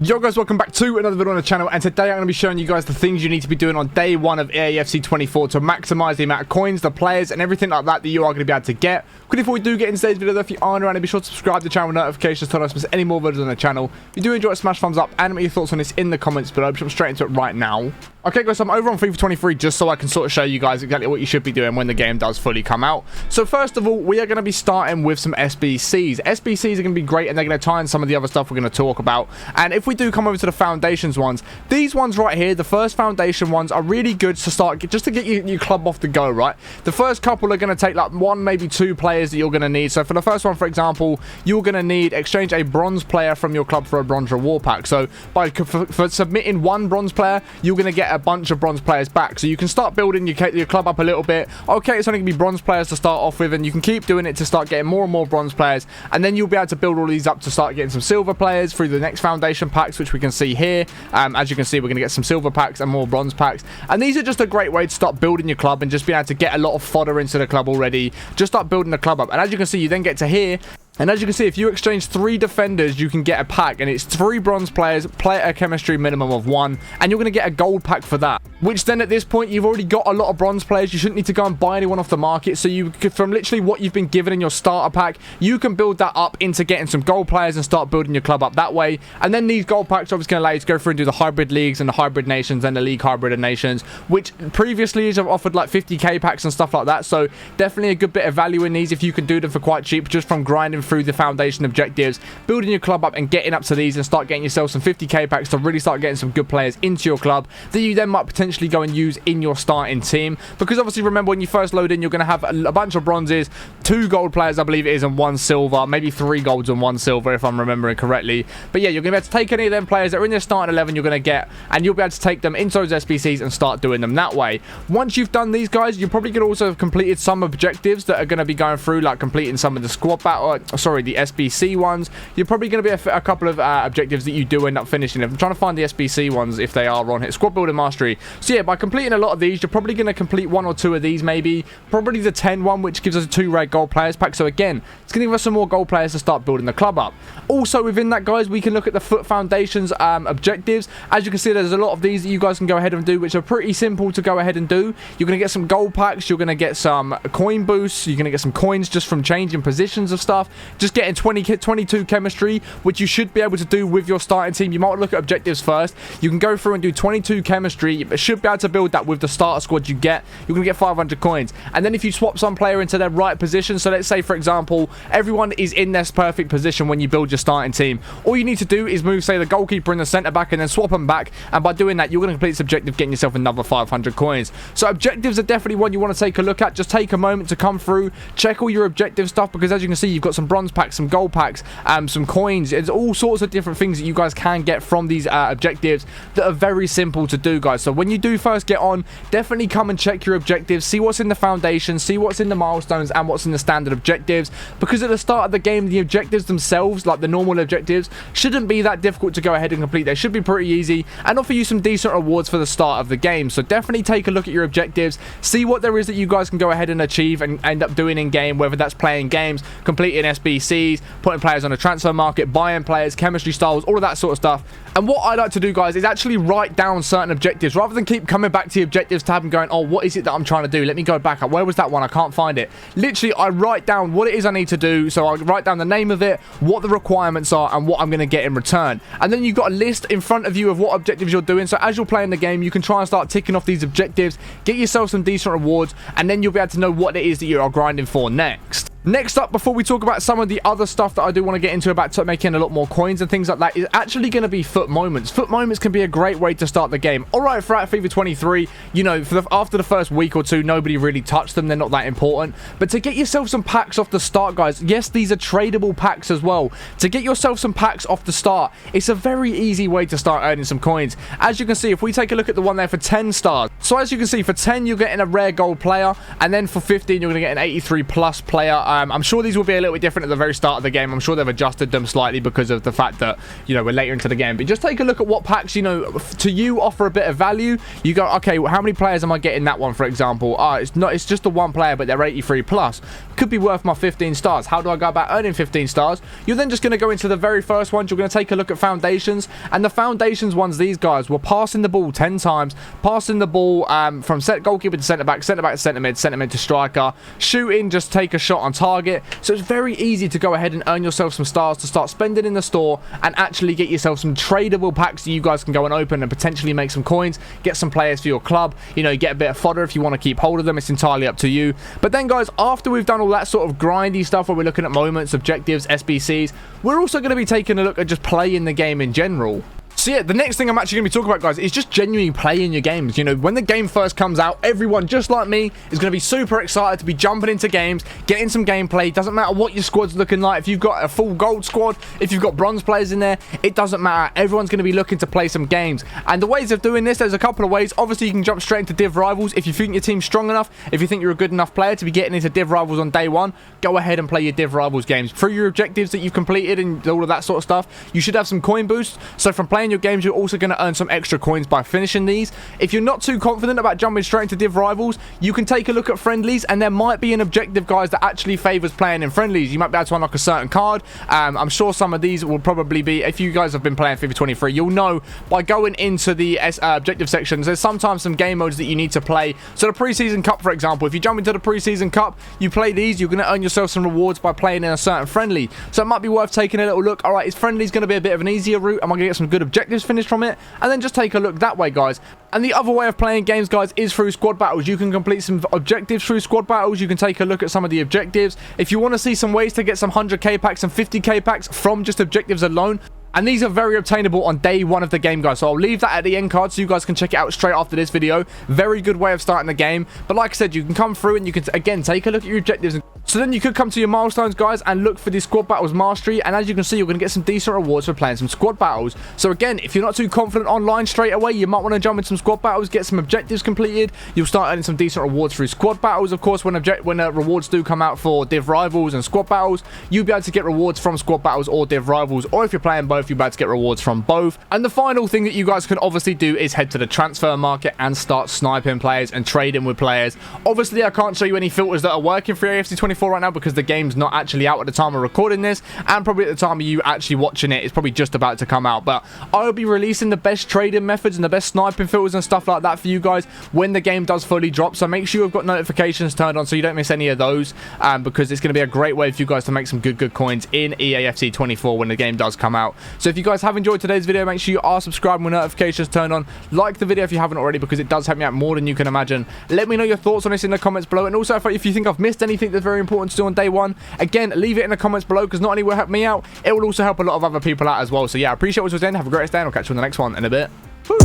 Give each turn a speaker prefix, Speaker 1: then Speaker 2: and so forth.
Speaker 1: Yo guys, welcome back to another video on the channel, and today I'm going to be showing you guys the things you need to be doing on day one of EAFC 24 to maximize the amount of coins, the players, and everything like that you are going to be able to get. Quickly before we do get into today's video though, if you aren't already, be sure to subscribe to the channel with notifications so you don't miss any more videos on the channel. If you do enjoy it, smash thumbs up and let me your thoughts on this in the comments below. Jump straight into it right now. Okay guys, so I'm over on FIFA 23 just so I can sort of show you guys exactly what you should be doing when the game does fully come out. So first of all, we are going to be starting with some SBCs. SBCs are going to be great and they're going to tie in some of the other stuff we're going to talk about. And if we do come over to the foundations ones, these ones right here, the first foundation ones are really good to start, just to get your club off the go, right? The first couple are going to take like one, maybe two players that you're going to need. So for the first one, for example, you're going to need exchange a bronze player from your club for a bronze reward pack. So for submitting one bronze player, you're going to get a bunch of bronze players back. So you can start building your club up a little bit. Okay, it's only going to be bronze players to start off with, and you can keep doing it to start getting more and more bronze players, and then you'll be able to build all these up to start getting some silver players through the next foundation packs, which we can see here. As you can see, we're going to get some silver packs and more bronze packs, and these are just a great way to start building your club and just be able to get a lot of fodder into the club already. Just start building the club up, and as you can see, you then get to here. And as you can see, if you exchange 3 defenders, you can get a pack, and it's 3 bronze players, player chemistry minimum of 1, and you're going to get a gold pack for that. Which then at this point, you've already got a lot of bronze players. You shouldn't need to go and buy anyone off the market. So you could, from literally what you've been given in your starter pack, you can build that up into getting some gold players and start building your club up that way. And then these gold packs are obviously going to allow you to go through and do the hybrid leagues and the hybrid nations and the league hybrid of nations, which previously have offered like 50k packs and stuff like that. So definitely a good bit of value in these if you can do them for quite cheap, just from grinding through the foundation objectives, building your club up and getting up to these, and start getting yourself some 50k packs to really start getting some good players into your club that you then might potentially go and use in your starting team. Because obviously, remember, when you first load in, you're going to have a bunch of bronzes, 2 gold players, I believe it is, and 1 silver, maybe 3 golds and 1 silver if I'm remembering correctly. But yeah, you're going to be able to take any of them players that are in your starting 11 you're going to get, and you'll be able to take them into those SBCs and start doing them that way. Once you've done these guys, you're probably going to also have completed some objectives that are going to be going through, like completing some of the squad battle, sorry, the SBC ones. You're probably going to be a couple of objectives that you do end up finishing. I'm trying to find the SBC ones if they are on here. Squad building mastery. So yeah, by completing a lot of these, you're probably going to complete 1 or 2 of these, maybe. Probably the 10 one, which gives us a 2 rare gold players pack. So again, it's going to give us some more gold players to start building the club up. Also within that, guys, we can look at the foot foundations objectives. As you can see, there's a lot of these that you guys can go ahead and do, which are pretty simple to go ahead and do. You're going to get some gold packs. You're going to get some coin boosts. You're going to get some coins just from changing positions of stuff. Just getting 22 chemistry, which you should be able to do with your starting team. You might look at objectives first. You can go through and do 22 chemistry. You should be able to build that with the starter squad you get. You're going to get 500 coins. And then if you swap some player into their right position, so let's say, for example, everyone is in their perfect position when you build your starting team. All you need to do is move, say, the goalkeeper and the centre back, and then swap them back. And by doing that, you're going to complete this objective, getting yourself another 500 coins. So objectives are definitely one you want to take a look at. Just take a moment to come through, check all your objective stuff, because as you can see, you've got some bronze packs, some gold packs, some coins. There's all sorts of different things that you guys can get from these objectives that are very simple to do, guys. So when you do first get on, definitely come and check your objectives, see what's in the foundation, see what's in the milestones and what's in the standard objectives, because at the start of the game, the objectives themselves, like the normal objectives, shouldn't be that difficult to go ahead and complete. They should be pretty easy and offer you some decent rewards for the start of the game. So definitely take a look at your objectives, see what there is that you guys can go ahead and achieve and end up doing in game, whether that's playing games, completing SBCs, putting players on a transfer market, buying players, chemistry styles, all of that sort of stuff. And what I like to do, guys, is actually write down certain objectives rather than keep coming back to the objectives tab and going, oh, what is it that I'm trying to do? Let me go back up. Where was that one? I can't find it. Literally, I write down what it is I need to do. So I write down the name of it, what the requirements are, and what I'm going to get in return. And then you've got a list in front of you of what objectives you're doing. So as you're playing the game, you can try and start ticking off these objectives, get yourself some decent rewards, and then you'll be able to know what it is that you are grinding for next. Next up, before we talk about some of the other stuff that I do want to get into about making a lot more coins and things like that, is actually going to be foot moments. Foot moments can be a great way to start the game. All right, throughout FIFA 23, you know, after the first week or two, nobody really touched them. They're not that important. But to get yourself some packs off the start, guys, yes, these are tradable packs as well. To get yourself some packs off the start, it's a very easy way to start earning some coins. As you can see, if we take a look at the one there for 10 stars. So as you can see, for 10, you're getting a rare gold player. And then for 15, you're going to get an 83 plus player I'm sure these will be a little bit different at the very start of the game. I'm sure they've adjusted them slightly because of the fact that, you know, we're later into the game. But just take a look at what packs, you know, to you offer a bit of value. You go, okay, well, how many players am I getting that one, for example? It's just the one player, but they're 83 plus. Could be worth my 15 stars. How do I go about earning 15 stars? You're then just going to go into the very first ones. You're going to take a look at foundations, and the foundations ones, these guys were passing the ball 10 times, passing the ball from goalkeeper to centre back to centre mid to striker, shooting, just take a shot on target. So it's very easy to go ahead and earn yourself some stars to start spending in the store and actually get yourself some tradable packs that you guys can go and open and potentially make some coins, get some players for your club, you know, get a bit of fodder if you want to keep hold of them. It's entirely up to you. But then, guys, after we've done all that sort of grindy stuff where we're looking at moments, objectives, SBCs, we're also going to be taking a look at just playing the game in general. So yeah, the next thing I'm actually going to be talking about, guys, is just genuinely playing your games. You know, when the game first comes out, everyone, just like me, is going to be super excited to be jumping into games, getting some gameplay. Doesn't matter what your squad's looking like. If you've got a full gold squad, if you've got bronze players in there, it doesn't matter. Everyone's going to be looking to play some games. And the ways of doing this, there's a couple of ways. Obviously, you can jump straight into Div Rivals. If you think your team's strong enough, if you think you're a good enough player to be getting into Div Rivals on day one, go ahead and play your Div Rivals games. Through your objectives that you've completed and all of that sort of stuff, you should have some coin boosts. So from playing your games, you're also going to earn some extra coins by finishing these. If you're not too confident about jumping straight into Div Rivals, you can take a look at friendlies, and there might be an objective, guys, that actually favors playing in friendlies. You might be able to unlock a certain card. I'm sure some of these will probably be, if you guys have been playing FIFA 23, you'll know by going into the objective sections, there's sometimes some game modes that you need to play. So the preseason cup, for example, if you jump into the preseason cup, you play these, you're going to earn yourself some rewards by playing in a certain friendly. So it might be worth taking a little look. All right, is friendlies going to be a bit of an easier route? Am I going to get some good objectives finished from it? And then just take a look that way, guys. And the other way of playing games, guys, is through squad battles. You can complete some objectives through squad battles. You can take a look at some of the objectives. If you want to see some ways to get some 100k packs and 50k packs from just objectives alone, and these are very obtainable on day one of the game, guys. So I'll leave that at the end card so you guys can check it out straight after this video. Very good way of starting the game. But like I said, you can come through and you can, again, take a look at your objectives. So then you could come to your milestones, guys, and look for the squad battles mastery. And as you can see, you're going to get some decent rewards for playing some squad battles. So again, if you're not too confident online straight away, you might want to jump into some squad battles, get some objectives completed. You'll start earning some decent rewards through squad battles. Of course, when rewards do come out for Div Rivals and squad battles, you'll be able to get rewards from squad battles or Div Rivals. Or if you're playing both, you'll be able to get rewards from both. And the final thing that you guys can obviously do is head to the transfer market and start sniping players and trading with players. Obviously, I can't show you any filters that are working for EAFC 24 right now because the game's not actually out at the time of recording this, and probably at the time of you actually watching it, it's probably just about to come out. But I'll be releasing the best trading methods and the best sniping filters and stuff like that for you guys when the game does fully drop. So make sure you've got notifications turned on so you don't miss any of those, because it's going to be a great way for you guys to make some good coins in EAFC 24 when the game does come out. So if you guys have enjoyed today's video, make sure you are subscribed with notifications turned on. Like the video if you haven't already, because it does help me out more than you can imagine. Let me know your thoughts on this in the comments below, and also if you think I've missed anything that's very important to do on day one, again, leave it in the comments below, because not only will it help me out, it will also help a lot of other people out as well. So yeah, I appreciate what you're doing. Have a great day, and I'll catch you on the next one in a bit. Woo!